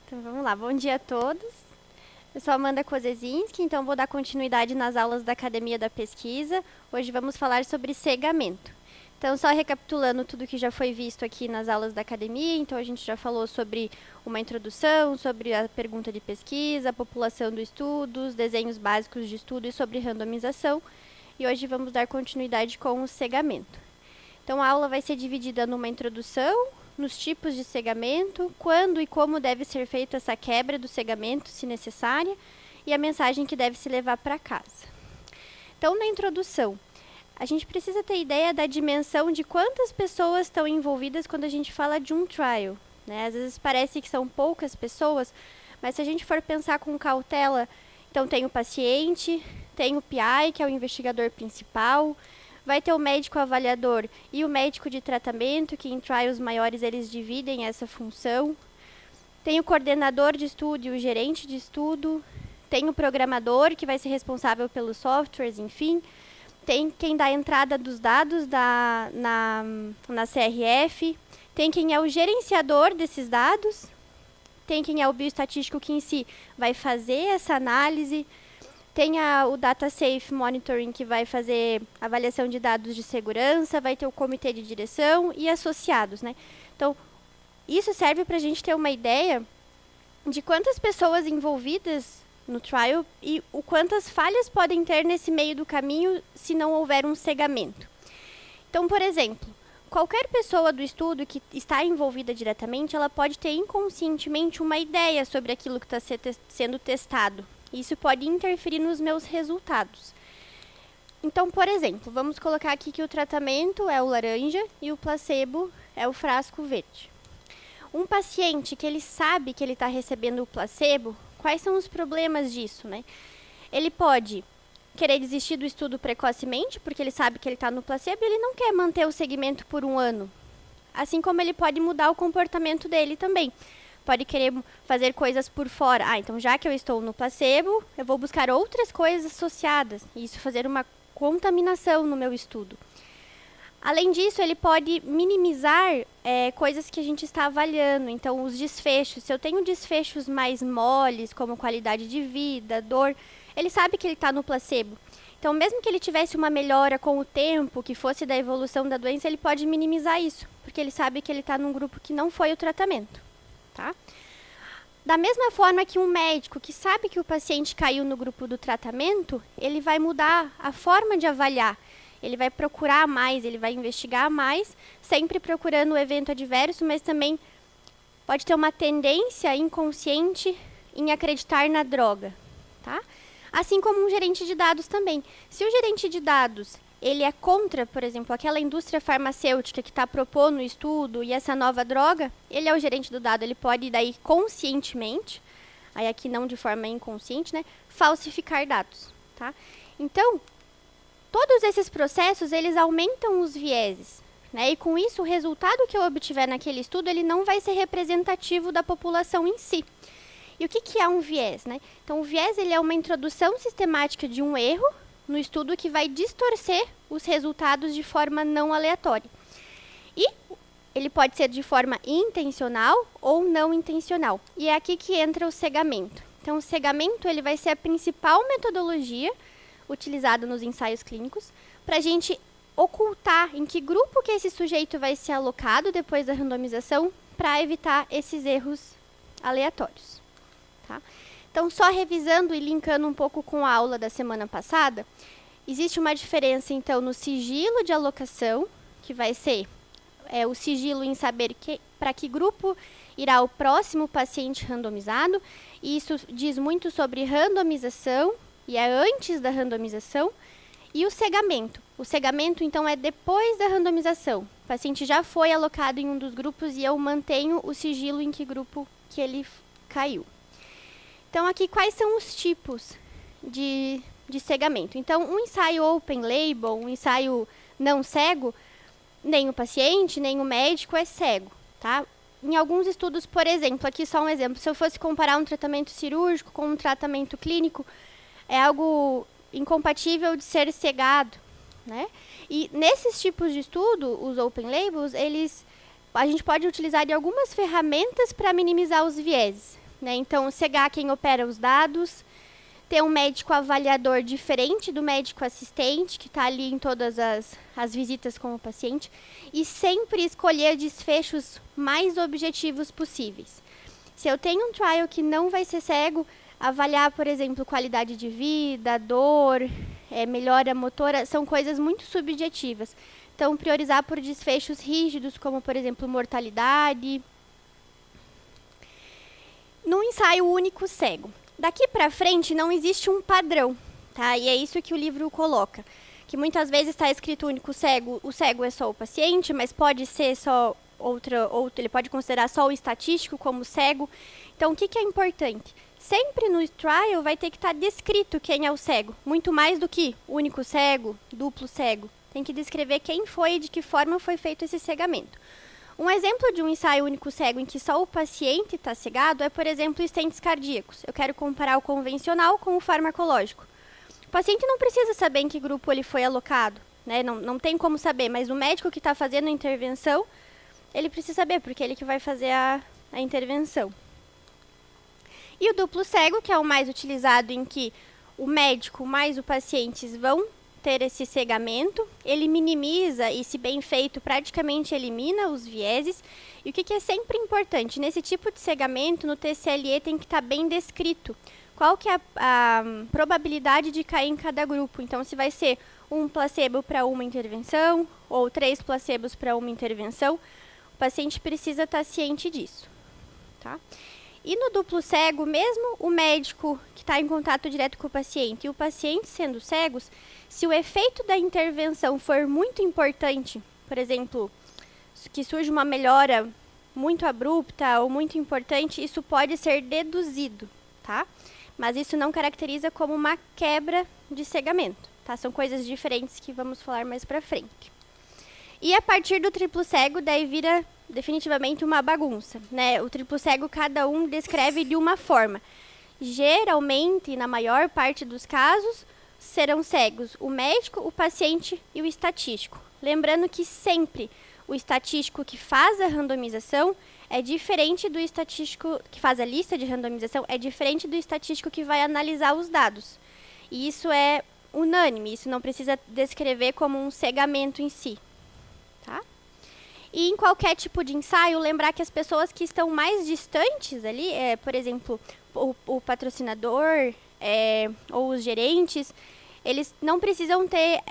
Então vamos lá, bom dia a todos. Eu sou Amanda Kozezinski, então vou dar continuidade nas aulas da Academia da Pesquisa. Hoje vamos falar sobre cegamento. Então, só recapitulando tudo que já foi visto aqui nas aulas da Academia, então a gente já falou sobre uma introdução, sobre a pergunta de pesquisa, a população do estudo, os desenhos básicos de estudo e sobre randomização. E hoje vamos dar continuidade com o cegamento. Então, a aula vai ser dividida numa introdução, nos tipos de cegamento, quando e como deve ser feita essa quebra do cegamento, se necessária, e a mensagem que deve se levar para casa. Então, na introdução, a gente precisa ter ideia da dimensão de quantas pessoas estão envolvidas quando a gente fala de um trial, né? Às vezes parece que são poucas pessoas, mas se a gente for pensar com cautela, então tem o paciente, tem o PI, que é o investigador principal, vai ter o médico avaliador e o médico de tratamento, que em trials maiores eles dividem essa função. Tem o coordenador de estudo e o gerente de estudo. Tem o programador, que vai ser responsável pelos softwares, enfim. Tem quem dá a entrada dos dados na CRF. Tem quem é o gerenciador desses dados. Tem quem é o bioestatístico que em si vai fazer essa análise. Tem o Data Safe Monitoring, que vai fazer avaliação de dados de segurança, vai ter o comitê de direção e associados, né? Então, isso serve para a gente ter uma ideia de quantas pessoas envolvidas no trial e o quantas falhas podem ter nesse meio do caminho se não houver um cegamento. Então, por exemplo, qualquer pessoa do estudo que está envolvida diretamente, ela pode ter inconscientemente uma ideia sobre aquilo que está sendo testado. Isso pode interferir nos meus resultados. Então, por exemplo, vamos colocar aqui que o tratamento é o laranja e o placebo é o frasco verde. Um paciente que ele sabe que ele está recebendo o placebo, quais são os problemas disso, né? Ele pode querer desistir do estudo precocemente, porque ele sabe que ele está no placebo e ele não quer manter o segmento por 1 ano. Assim como ele pode mudar o comportamento dele também. Pode querer fazer coisas por fora. Então já que eu estou no placebo, eu vou buscar outras coisas associadas. E isso fazer uma contaminação no meu estudo. Além disso, ele pode minimizar coisas que a gente está avaliando. Então, os desfechos. Se eu tenho desfechos mais moles, como qualidade de vida, dor, ele sabe que ele está no placebo. Então, mesmo que ele tivesse uma melhora com o tempo, que fosse da evolução da doença, ele pode minimizar isso. Porque ele sabe que ele está num grupo que não foi o tratamento. Tá? Da mesma forma que um médico que sabe que o paciente caiu no grupo do tratamento, ele vai mudar a forma de avaliar. Ele vai procurar mais, ele vai investigar mais, sempre procurando o evento adverso, mas também pode ter uma tendência inconsciente em acreditar na droga. Tá? Assim como um gerente de dados também. Se o gerente de dados ele é contra, por exemplo, aquela indústria farmacêutica que está propondo o estudo e essa nova droga, ele é o gerente do dado, ele pode daí conscientemente, aí aqui não de forma inconsciente, né, falsificar dados, tá? Então, todos esses processos, eles aumentam os vieses, né, e com isso o resultado que eu obtiver naquele estudo, ele não vai ser representativo da população em si. E o que é um viés, né? Então, o viés ele é uma introdução sistemática de um erro no estudo que vai distorcer os resultados de forma não aleatória. E ele pode ser de forma intencional ou não intencional. E é aqui que entra o cegamento. Então, o cegamento ele vai ser a principal metodologia utilizada nos ensaios clínicos para a gente ocultar em que grupo que esse sujeito vai ser alocado depois da randomização para evitar esses erros aleatórios. Tá? Então, só revisando e linkando um pouco com a aula da semana passada, existe uma diferença, então, no sigilo de alocação, que vai ser o sigilo em saber para que grupo irá o próximo paciente randomizado, e isso diz muito sobre randomização, e é antes da randomização, e o cegamento. O cegamento, então, é depois da randomização. O paciente já foi alocado em um dos grupos e eu mantenho o sigilo em que grupo que ele caiu. Então, aqui, quais são os tipos de cegamento? Então, um ensaio open label, um ensaio não cego, nem o paciente, nem o médico é cego, tá? Em alguns estudos, por exemplo, aqui só um exemplo, se eu fosse comparar um tratamento cirúrgico com um tratamento clínico, é algo incompatível de ser cegado, né? E nesses tipos de estudo, os open labels, a gente pode utilizar de algumas ferramentas para minimizar os vieses. né? Então, cegar quem opera os dados, ter um médico avaliador diferente do médico assistente, que está ali em todas as visitas com o paciente, e sempre escolher desfechos mais objetivos possíveis. Se eu tenho um trial que não vai ser cego, avaliar, por exemplo, qualidade de vida, dor, melhora motora, são coisas muito subjetivas. Então, priorizar por desfechos rígidos, como, por exemplo, mortalidade. No ensaio único cego. Daqui para frente não existe um padrão, tá? E é isso que o livro coloca. Que muitas vezes está escrito único cego, o cego é só o paciente, mas pode ser só ele pode considerar só o estatístico como cego. Então, o que é importante? Sempre no trial vai ter que estar descrito quem é o cego, muito mais do que único cego, duplo cego. Tem que descrever quem foi e de que forma foi feito esse cegamento. Um exemplo de um ensaio único cego em que só o paciente está cegado é, por exemplo, estentes cardíacos. Eu quero comparar o convencional com o farmacológico. O paciente não precisa saber em que grupo ele foi alocado, né? Não tem como saber, mas o médico que está fazendo a intervenção, ele precisa saber, porque é ele que vai fazer a intervenção. E o duplo cego, que é o mais utilizado, em que o médico mais o paciente vão ter esse cegamento, ele minimiza e, se bem feito, praticamente elimina os vieses. E o que é sempre importante, nesse tipo de cegamento, no TCLE tem que estar bem descrito qual que é a probabilidade de cair em cada grupo. Então, se vai ser um placebo para uma intervenção ou 3 placebos para uma intervenção, o paciente precisa estar ciente disso, tá? E no duplo cego, mesmo o médico que está em contato direto com o paciente e o paciente sendo cegos, se o efeito da intervenção for muito importante, por exemplo, que surge uma melhora muito abrupta ou muito importante, isso pode ser deduzido, tá? Mas isso não caracteriza como uma quebra de cegamento, tá? São coisas diferentes que vamos falar mais pra frente. E a partir do triplo cego, daí vira definitivamente uma bagunça, né? O triplo cego, cada um descreve de uma forma. Geralmente, na maior parte dos casos, serão cegos o médico, o paciente e o estatístico. Lembrando que sempre o estatístico que faz a randomização é diferente do estatístico que faz a lista de randomização, é diferente do estatístico que vai analisar os dados. E isso é unânime, isso não precisa descrever como um cegamento em si, tá? E em qualquer tipo de ensaio, lembrar que as pessoas que estão mais distantes ali, por exemplo, o patrocinador ou os gerentes, eles não precisam ter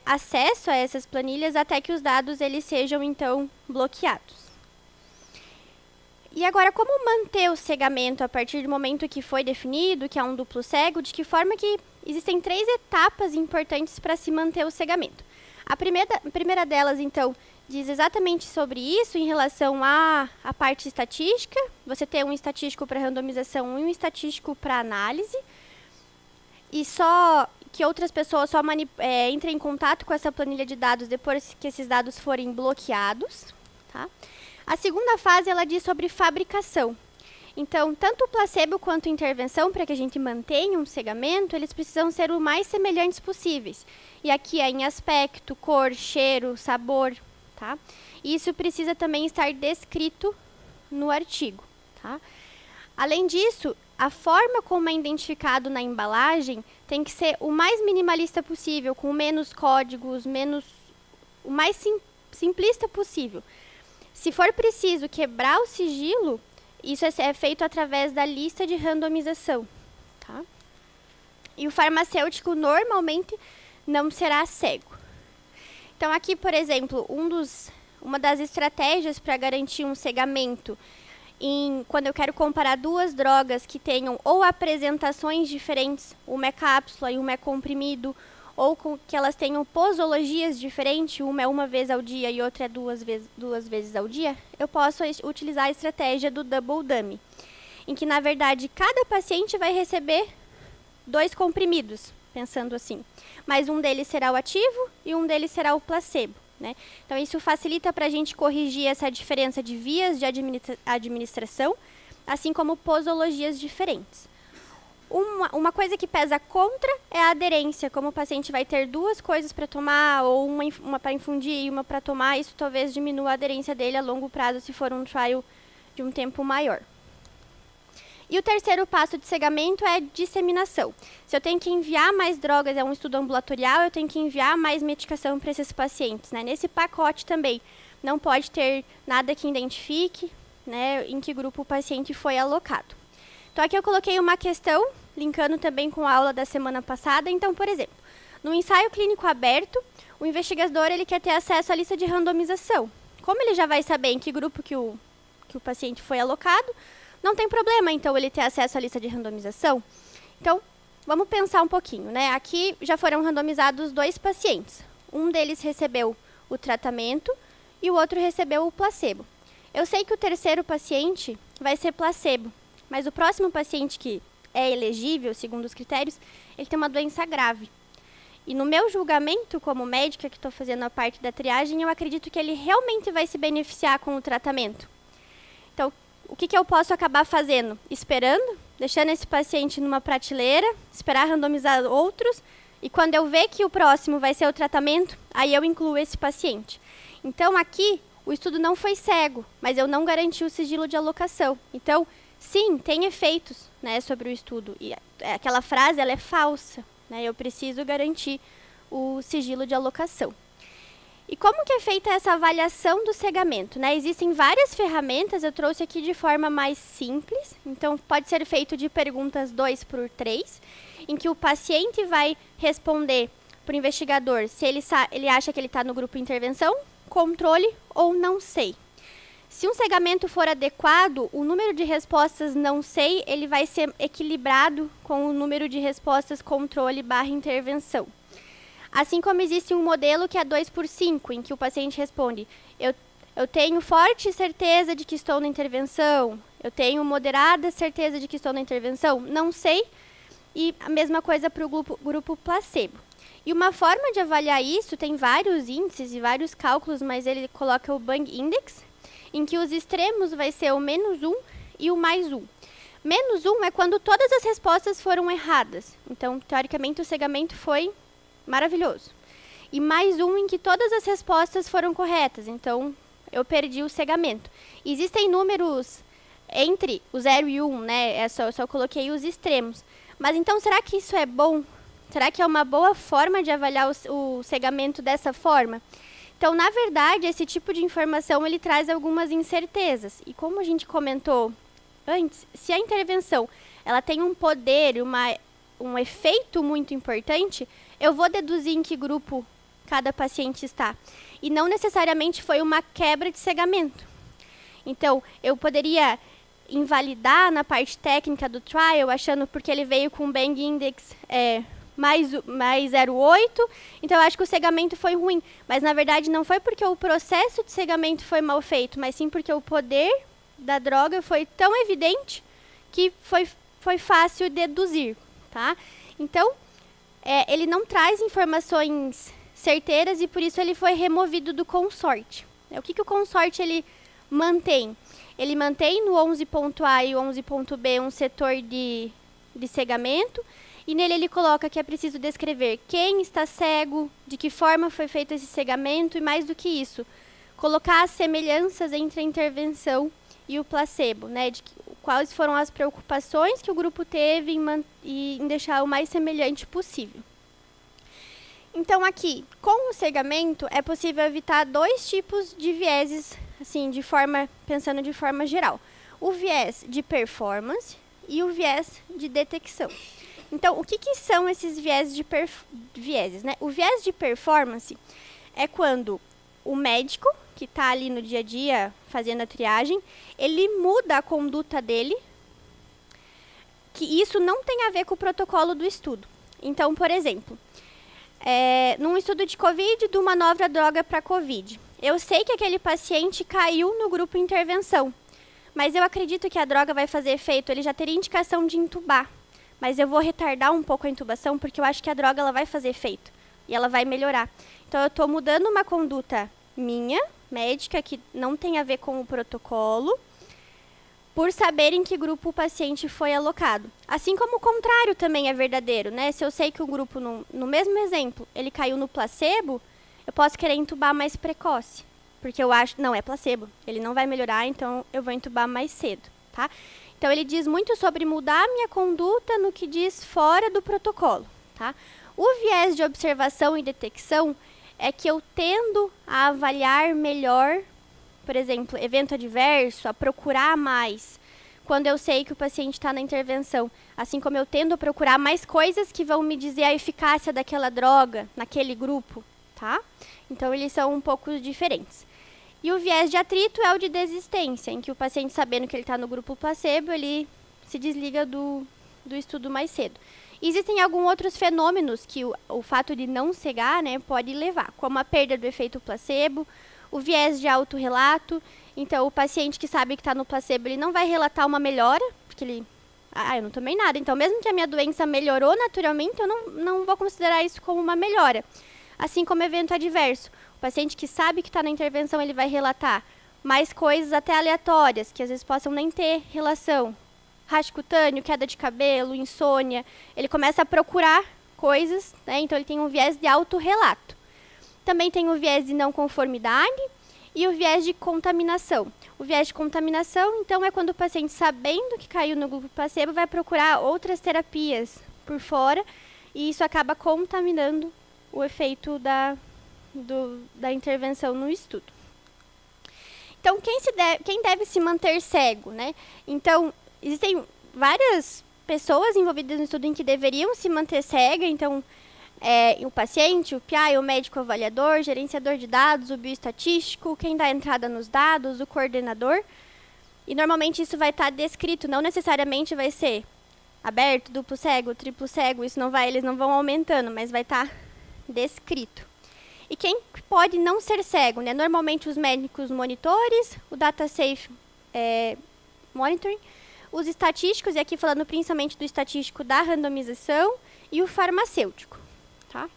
acesso a essas planilhas até que os dados eles sejam, então, bloqueados. E agora, como manter o cegamento a partir do momento que foi definido, que é um duplo cego, de que forma que existem 3 etapas importantes para se manter o cegamento. A primeira delas, então, diz exatamente sobre isso em relação à parte estatística. Você tem um estatístico para randomização e um estatístico para análise. E só que outras pessoas só entrem em contato com essa planilha de dados depois que esses dados forem bloqueados, tá? A segunda fase, ela diz sobre fabricação. Então, tanto o placebo quanto a intervenção, para que a gente mantenha um cegamento, eles precisam ser o mais semelhantes possíveis. E aqui é em aspecto, cor, cheiro, sabor, tá? E isso precisa também estar descrito no artigo, tá? Além disso, a forma como é identificado na embalagem tem que ser o mais minimalista possível, com menos códigos, o mais simplista possível. Se for preciso quebrar o sigilo, isso é feito através da lista de randomização, tá? E o farmacêutico normalmente não será cego. Então aqui, por exemplo, uma das estratégias para garantir um cegamento quando eu quero comparar 2 drogas que tenham ou apresentações diferentes, uma é cápsula e uma é comprimido, ou que elas tenham posologias diferentes, uma é uma vez ao dia e outra é duas vezes ao dia, eu posso utilizar a estratégia do double dummy, em que, na verdade, cada paciente vai receber 2 comprimidos, pensando assim. Mas um deles será o ativo e um deles será o placebo, né? Então, isso facilita para a gente corrigir essa diferença de vias de administração, assim como posologias diferentes. Uma coisa que pesa contra é a aderência, como o paciente vai ter 2 coisas para tomar, ou uma para infundir e uma para tomar, isso talvez diminua a aderência dele a longo prazo, se for um trial de um tempo maior. E o terceiro passo de cegamento é disseminação. Se eu tenho que enviar mais drogas, é um estudo ambulatorial, eu tenho que enviar mais medicação para esses pacientes, né? Nesse pacote também não pode ter nada que identifique, né, em que grupo o paciente foi alocado. Então aqui eu coloquei uma questão, linkando também com a aula da semana passada. Então, por exemplo, no ensaio clínico aberto, o investigador ele quer ter acesso à lista de randomização. Como ele já vai saber em que grupo que o paciente foi alocado, não tem problema, então, ele ter acesso à lista de randomização. Então, vamos pensar um pouquinho, né? Aqui já foram randomizados 2 pacientes. Um deles recebeu o tratamento e o outro recebeu o placebo. Eu sei que o terceiro paciente vai ser placebo, mas o próximo paciente que é elegível, segundo os critérios, ele tem uma doença grave. E no meu julgamento, como médica que estou fazendo a parte da triagem, eu acredito que ele realmente vai se beneficiar com o tratamento. Então, o que eu posso acabar fazendo? Esperando, deixando esse paciente numa prateleira, esperar randomizar outros, e quando eu ver que o próximo vai ser o tratamento, aí eu incluo esse paciente. Então, aqui, o estudo não foi cego, mas eu não garanti o sigilo de alocação. Então, sim, tem efeitos, né, sobre o estudo. E aquela frase, ela é falsa, né? Eu preciso garantir o sigilo de alocação. E como que é feita essa avaliação do cegamento, né? Existem várias ferramentas, eu trouxe aqui de forma mais simples. Então, pode ser feito de perguntas 2x3, em que o paciente vai responder para o investigador se ele acha que ele está no grupo intervenção, controle ou não sei. Se um cegamento for adequado, o número de respostas não sei, ele vai ser equilibrado com o número de respostas controle/intervenção. Assim como existe um modelo que é 2x5, em que o paciente responde, eu tenho forte certeza de que estou na intervenção, eu tenho moderada certeza de que estou na intervenção, não sei, e a mesma coisa para o grupo placebo. E uma forma de avaliar isso, tem vários índices e vários cálculos, mas ele coloca o Bang Index, em que os extremos vai ser o -1 e o +1. -1 é quando todas as respostas foram erradas, então, teoricamente, o cegamento foi maravilhoso. E +1 em que todas as respostas foram corretas, então eu perdi o cegamento. Existem números entre o 0 e 1, né? Eu só coloquei os extremos. Mas então, será que isso é bom? Será que é uma boa forma de avaliar o cegamento dessa forma? Então, na verdade, esse tipo de informação ele traz algumas incertezas. E como a gente comentou antes, se a intervenção ela tem um poder, um efeito muito importante, eu vou deduzir em que grupo cada paciente está. E não necessariamente foi uma quebra de cegamento. Então, eu poderia invalidar na parte técnica do trial, achando porque ele veio com Bang Index mais 0,8, então eu acho que o cegamento foi ruim. Mas, na verdade, não foi porque o processo de cegamento foi mal feito, mas sim porque o poder da droga foi tão evidente que foi fácil deduzir, tá? Então, ele não traz informações certeiras e por isso ele foi removido do consorte. O que o consorte ele mantém? Ele mantém no 11.A e 11.B um setor de cegamento e nele ele coloca que é preciso descrever quem está cego, de que forma foi feito esse cegamento e mais do que isso, colocar as semelhanças entre a intervenção e o placebo, né, de quais foram as preocupações que o grupo teve em deixar o mais semelhante possível. Então, aqui, com o cegamento, é possível evitar 2 tipos de vieses, assim, pensando de forma geral. O viés de performance e o viés de detecção. Então, o que são esses vieses, né? O viés de performance é quando o médico, que está ali no dia a dia fazendo a triagem, ele muda a conduta dele, que isso não tem a ver com o protocolo do estudo. Então, por exemplo, num estudo de COVID, de uma nova droga para COVID, eu sei que aquele paciente caiu no grupo intervenção, mas eu acredito que a droga vai fazer efeito, ele já teria indicação de intubar, mas eu vou retardar um pouco a intubação porque eu acho que a droga ela vai fazer efeito e ela vai melhorar. Então, eu estou mudando uma conduta minha, médica, que não tem a ver com o protocolo, por saber em que grupo o paciente foi alocado. Assim como o contrário também é verdadeiro, né? Se eu sei que o grupo, no mesmo exemplo, ele caiu no placebo, eu posso querer intubar mais precoce, porque eu acho, não, é placebo, ele não vai melhorar, então eu vou intubar mais cedo, tá? Então, ele diz muito sobre mudar a minha conduta no que diz fora do protocolo, tá? O viés de observação e detecção é que eu tendo a avaliar melhor, por exemplo, evento adverso, a procurar mais, quando eu sei que o paciente está na intervenção, assim como eu tendo a procurar mais coisas que vão me dizer a eficácia daquela droga naquele grupo, tá? Então, eles são um pouco diferentes. E o viés de atrito é o de desistência, em que o paciente, sabendo que ele está no grupo placebo, ele se desliga do estudo mais cedo. Existem alguns outros fenômenos que o fato de não cegar, né, pode levar, como a perda do efeito placebo, o viés de autorrelato. Então, o paciente que sabe que está no placebo, ele não vai relatar uma melhora, porque ele... eu não tomei nada, então mesmo que a minha doença melhorou naturalmente, eu não vou considerar isso como uma melhora. Assim como evento adverso. O paciente que sabe que está na intervenção, ele vai relatar mais coisas até aleatórias, que às vezes possam nem ter relação. Racho cutâneo, queda de cabelo, insônia. Ele começa a procurar coisas, né? Então ele tem um viés de autorrelato. Também tem o viés de não conformidade e o viés de contaminação. O viés de contaminação, então, é quando o paciente, sabendo que caiu no grupo placebo, vai procurar outras terapias por fora e isso acaba contaminando o efeito da intervenção no estudo. Então, quem deve se manter cego, né? Então, existem várias pessoas envolvidas no estudo em que deveriam se manter cega. Então, o paciente, o PI, o médico avaliador, gerenciador de dados, o bioestatístico, quem dá entrada nos dados, o coordenador. E, normalmente, isso vai estar descrito, não necessariamente vai ser aberto, duplo cego, triplo cego, isso não vai, eles não vão aumentando, mas vai estar descrito. E quem pode não ser cego, né? Normalmente os médicos monitores, o data safe monitoring, os estatísticos, e aqui falando principalmente do estatístico da randomização, e o farmacêutico, tá?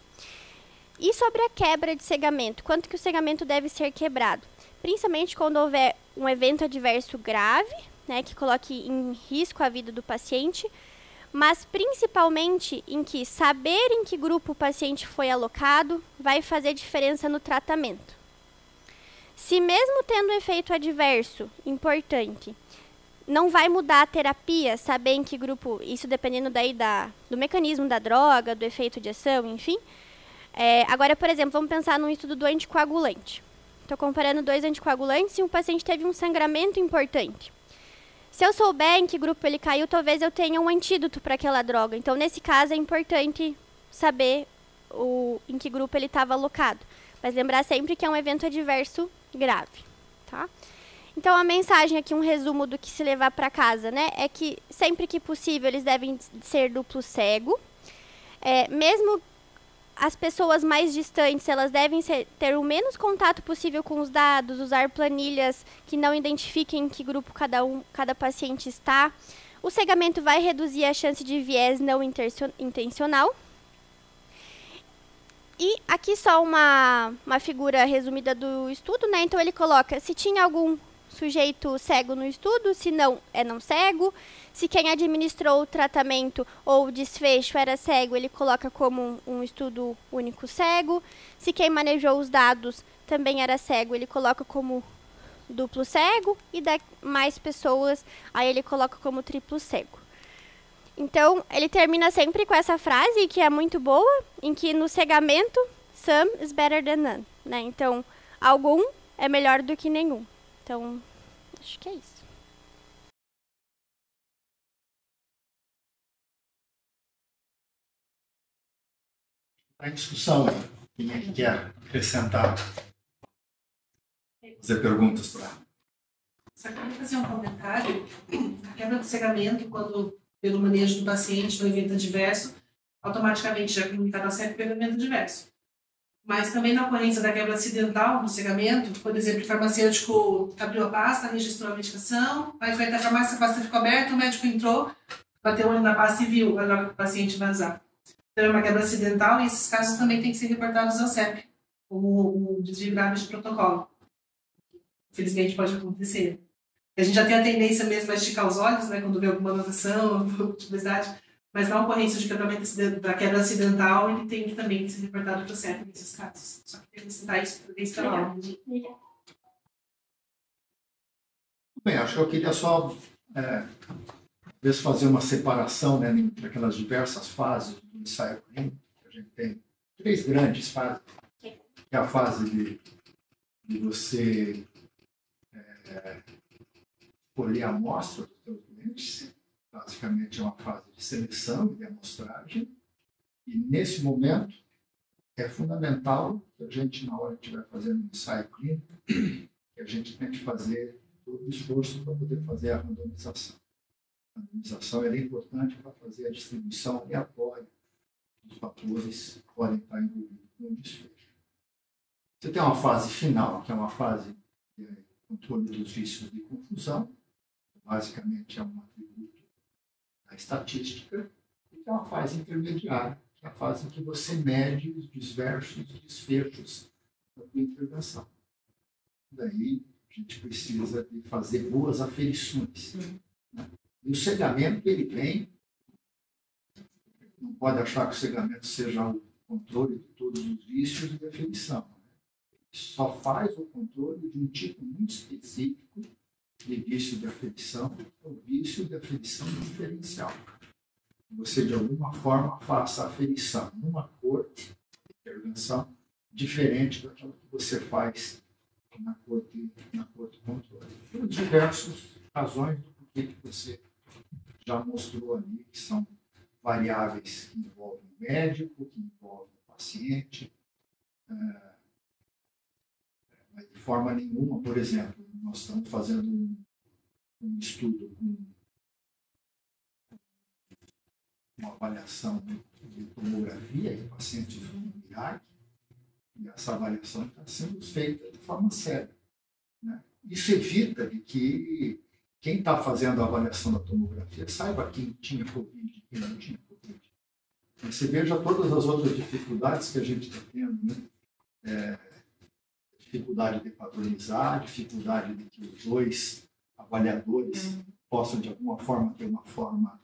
E sobre a quebra de cegamento, quanto que o cegamento deve ser quebrado? Principalmente quando houver um evento adverso grave, né, que coloque em risco a vida do paciente, mas principalmente em que saber em que grupo o paciente foi alocado vai fazer diferença no tratamento. Se mesmo tendo efeito adverso importante, não vai mudar a terapia, saber em que grupo, isso dependendo daí do mecanismo da droga, do efeito de ação, enfim. Agora, por exemplo, vamos pensar num estudo do anticoagulante. Estou comparando 2 anticoagulantes e um paciente teve um sangramento importante. Se eu souber em que grupo ele caiu, talvez eu tenha um antídoto para aquela droga. Então, nesse caso, é importante saber em que grupo ele estava alocado. Mas lembrar sempre que é um evento adverso grave, tá? Então, a mensagem aqui, um resumo do que se levar para casa, né? É que sempre que possível, eles devem ser duplo cego. Mesmo as pessoas mais distantes, elas devem ter o menos contato possível com os dados, usar planilhas que não identifiquem em que grupo cada paciente está. O cegamento vai reduzir a chance de viés não intencional. E aqui só uma figura resumida do estudo, né? Então ele coloca se tinha algum sujeito cego no estudo, se não, é não cego. Se quem administrou o tratamento ou o desfecho era cego, ele coloca como um estudo único cego. Se quem manejou os dados também era cego, ele coloca como duplo cego. E mais pessoas, aí ele coloca como triplo cego. Então, ele termina sempre com essa frase, que é muito boa, em que no cegamento, some is better than none, né? Então, algum é melhor do que nenhum. Então, acho que é isso. A discussão, quem quer acrescentar, fazer perguntas para ela. Só queria fazer um comentário. A quebra do cegamento, quando pelo manejo do paciente no evento adverso, automaticamente já comunicado ao CEP pelo evento adverso. Mas também na ocorrência da quebra acidental no cegamento, por exemplo, o farmacêutico abriu a pasta, registrou a medicação, aí foi até a farmácia, a pasta ficou aberta, o médico entrou, bateu o olho na pasta e viu a droga do paciente vazar. Então é uma quebra acidental e esses casos também têm que ser reportados ao CEP, como um desvio grave de protocolo. Infelizmente pode acontecer. A gente já tem a tendência mesmo a esticar os olhos, né, quando vê alguma anotação, alguma atividade, mas na ocorrência de quebramento da quebra acidental, ele tem que também ser reportado para o CEP nesses casos. Só que tem que citar isso para ver Bem, acho que eu queria só talvez fazer uma separação, né, entre aquelas diversas fases do ensaio clínico, que a gente tem 3 grandes fases, que é a fase de você escolher a amostra dos seus doentes, basicamente é uma fase de seleção e de amostragem, e nesse momento é fundamental que a gente, na hora que estiver fazendo um ensaio clínico, que a gente tente fazer todo o esforço para poder fazer a randomização. A randomização é importante para fazer a distribuição aleatória dos fatores que podem estar envolvidos no desfecho. Você tem uma fase final, que é uma fase de controle dos vícios de confusão, basicamente é um atributo da estatística, e tem uma fase intermediária, que é a fase em que você mede os diversos desfechos da sua intervenção. Daí, a gente precisa de fazer boas aferições. Né? E o cegamento, ele vem, não pode achar que o cegamento seja o controle de todos os vícios de aferição. Né? Só faz o controle de um tipo muito específico de vício de aferição, o vício de aferição diferencial. Você, de alguma forma, faça a aferição numa corte de intervenção diferente daquela que você faz na corte controle. Por diversas razões do porquê que você já mostrou ali, que são variáveis que envolvem o médico, que envolvem o paciente, mas de forma nenhuma, por exemplo, nós estamos fazendo um estudo com uma avaliação de tomografia em pacientes no Iraque, e essa avaliação está sendo feita de forma séria. Né? Isso evita de que quem está fazendo a avaliação da tomografia saiba quem tinha Covid e quem não tinha Covid. Você veja todas as outras dificuldades que a gente está tendo, né? Dificuldade de padronizar, dificuldade de que os 2 avaliadores possam, de alguma forma, ter uma forma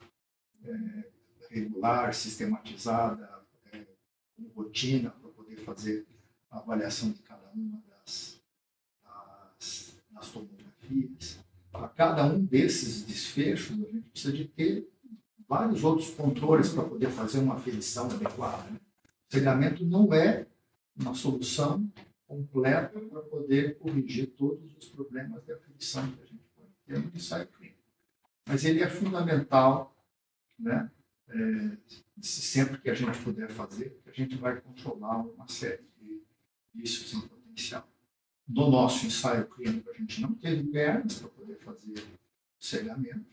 regular, sistematizada, com rotina, para poder fazer a avaliação de cada uma das tomografias. Para cada um desses desfechos, a gente precisa de ter vários outros controles para poder fazer uma aferição adequada. Né? O cegamento não é uma solução completa para poder corrigir todos os problemas de aferição que a gente pode ter no ensaio clínico. Mas ele é fundamental, né? Sempre que a gente puder fazer, a gente vai controlar uma série de vícios em potencial. No nosso ensaio clínico, a gente não teve pernas para poder fazer o cegamento,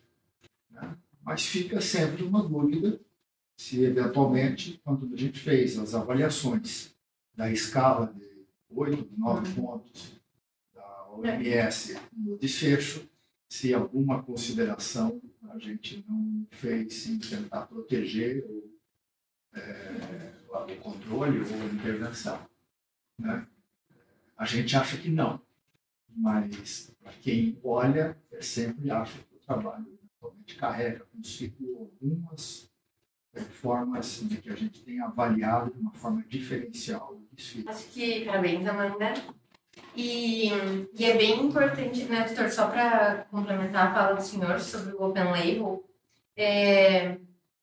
né? Mas fica sempre uma dúvida se, eventualmente, quando a gente fez as avaliações da escala de 8, 9 pontos da OMS no desfecho, se alguma consideração a gente não fez em tentar proteger o controle ou a intervenção. Né? A gente acha que não, mas para quem olha, sempre acha que o trabalho realmente carrega consigo algumas formas de que a gente tenha avaliado de uma forma diferencial o desfile. Acho que, parabéns, Amanda. E é bem importante, né, doutor, só para complementar a fala do senhor sobre o Open Label,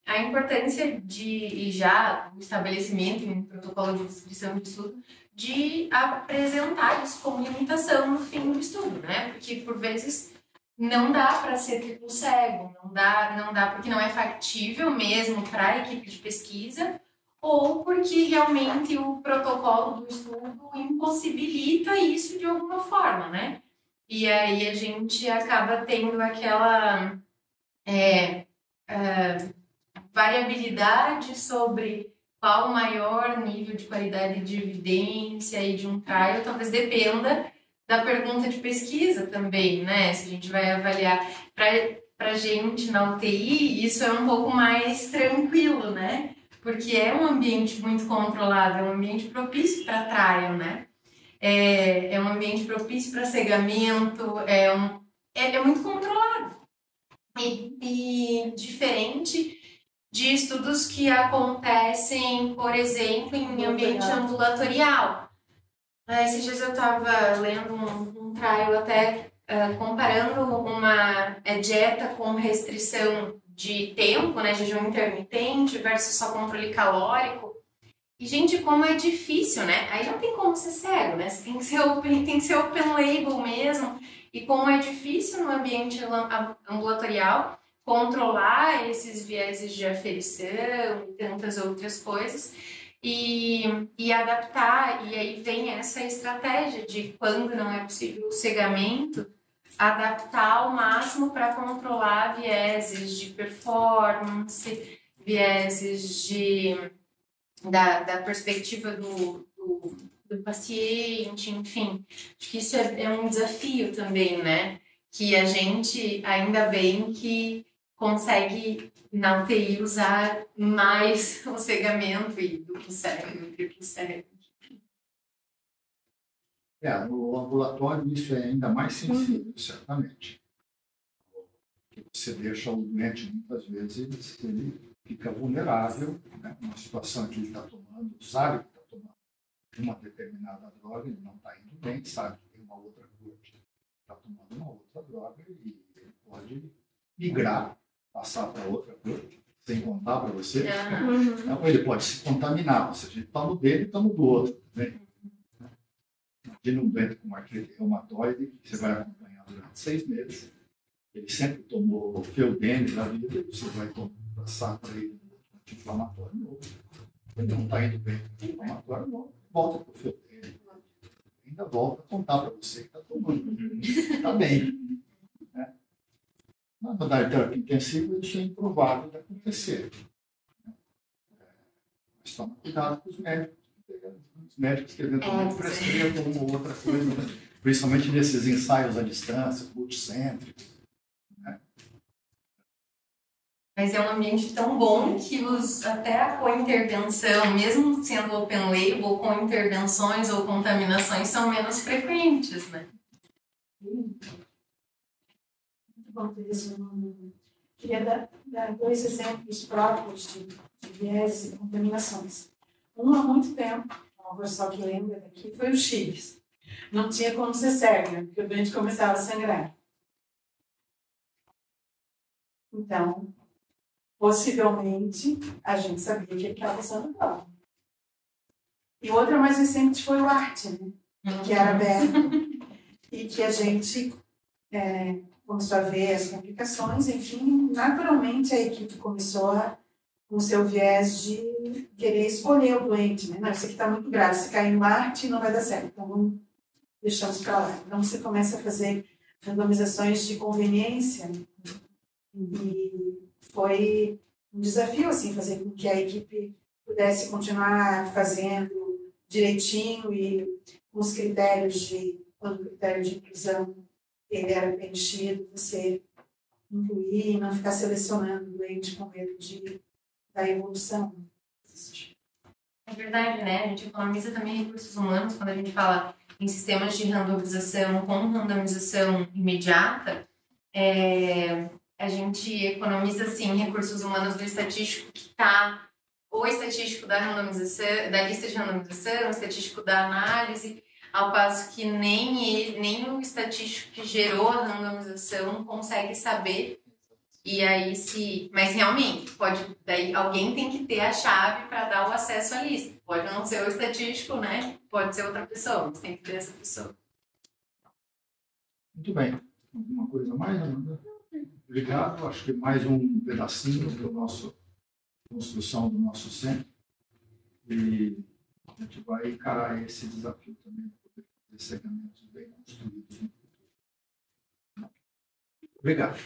a importância de já o estabelecimento em um protocolo de descrição de estudo, de apresentar isso como limitação no fim do estudo, né? Porque, por vezes, não dá para ser triplo cego, não dá porque não é factível mesmo para a equipe de pesquisa, ou porque realmente o protocolo do estudo impossibilita isso de alguma forma, né? E aí a gente acaba tendo aquela variabilidade sobre qual o maior nível de qualidade de evidência e de um trial, talvez dependa da pergunta de pesquisa também, né? Se a gente vai avaliar para gente na UTI, isso é um pouco mais tranquilo, né? Porque é um ambiente muito controlado, é um ambiente propício para trial, né? É um ambiente propício para cegamento, é muito controlado. E diferente de estudos que acontecem, por exemplo, em ambiente ambulatorial. Esses dias eu estava lendo um trial até comparando uma dieta com restrição de tempo, né, jejum intermitente versus só controle calórico. E, gente, como é difícil, né? Aí já tem como ser cego, né? Tem que ser open label mesmo. E como é difícil no ambiente ambulatorial controlar esses vieses de aferição e tantas outras coisas. E adaptar, e aí vem essa estratégia de quando não é possível o cegamento, adaptar ao máximo para controlar vieses de performance, vieses da perspectiva do paciente, enfim. Acho que isso é um desafio também, né? Que a gente, ainda bem que consegue na UTI usar mais o cegamento e duplo cego, triplo cego. No ambulatório isso é ainda mais sensível, certamente. Você deixa o doente, muitas vezes, ele fica vulnerável, né? Uma situação que ele está tomando, sabe que está tomando uma determinada droga, ele não está indo bem, sabe que tem uma outra cura, está tomando uma outra droga e ele pode migrar, passar para outra cura, sem contar para você. Então, ele pode se contaminar, ou seja, ele toma dele e toma do outro também. Imagina um doente com artrite reumatoide que você vai acompanhar durante 6 meses. Ele sempre tomou Feudene da vida e você vai passar para ele um anti-inflamatório novo. Ele não está indo bem com anti-inflamatório novo, volta para o Feudene. Ainda volta a contar para você que está tomando. Está bem. Né? Na terapia intensiva, isso é improvável de acontecer. Mas toma cuidado com os médicos. Os médicos que eventualmente prescrevam uma ou outra coisa, né? Principalmente nesses ensaios à distância, multicêntricos. Né? Mas é um ambiente tão bom que até a co-intervenção, mesmo sendo open label, com intervenções ou contaminações são menos frequentes, né? Muito bom, Teresa. Queria dar 2 exemplos próprios de viés e contaminações. Um há muito tempo, uma pessoa que lembra daqui, foi o Chiles. Não tinha como ser cego, né? Porque o doente começava a sangrar. Então, possivelmente, a gente sabia que ele estava usando droga. E outra mais recente foi o Arte, né? Que era aberto. E que a gente começou a ver as complicações. Enfim, naturalmente a equipe começou com o seu viés de querer escolher o doente, né? Não, isso aqui está muito grave, se cair no Arte não vai dar certo, então vamos deixamos para lá. Então você começa a fazer randomizações de conveniência e foi um desafio, assim, fazer com que a equipe pudesse continuar fazendo direitinho e com os critérios quando o critério de inclusão ele era preenchido, você incluir e não ficar selecionando o doente com medo da evolução. É verdade, né? A gente economiza também recursos humanos quando a gente fala em sistemas de randomização com randomização imediata. A gente economiza, sim, recursos humanos do estatístico que está, ou estatístico da randomização, da lista de randomização, estatístico da análise, ao passo que nem o estatístico que gerou a randomização consegue saber. E aí, mas realmente, daí alguém tem que ter a chave para dar o acesso à lista. Pode não ser o estatístico, né? Pode ser outra pessoa, mas tem que ter essa pessoa. Muito bem. Alguma coisa mais, Amanda? Obrigado. Acho que mais um pedacinho da nossa construção do nosso centro. E a gente vai encarar esse desafio também de poder fazer segmentos bem construídos no futuro. Obrigado.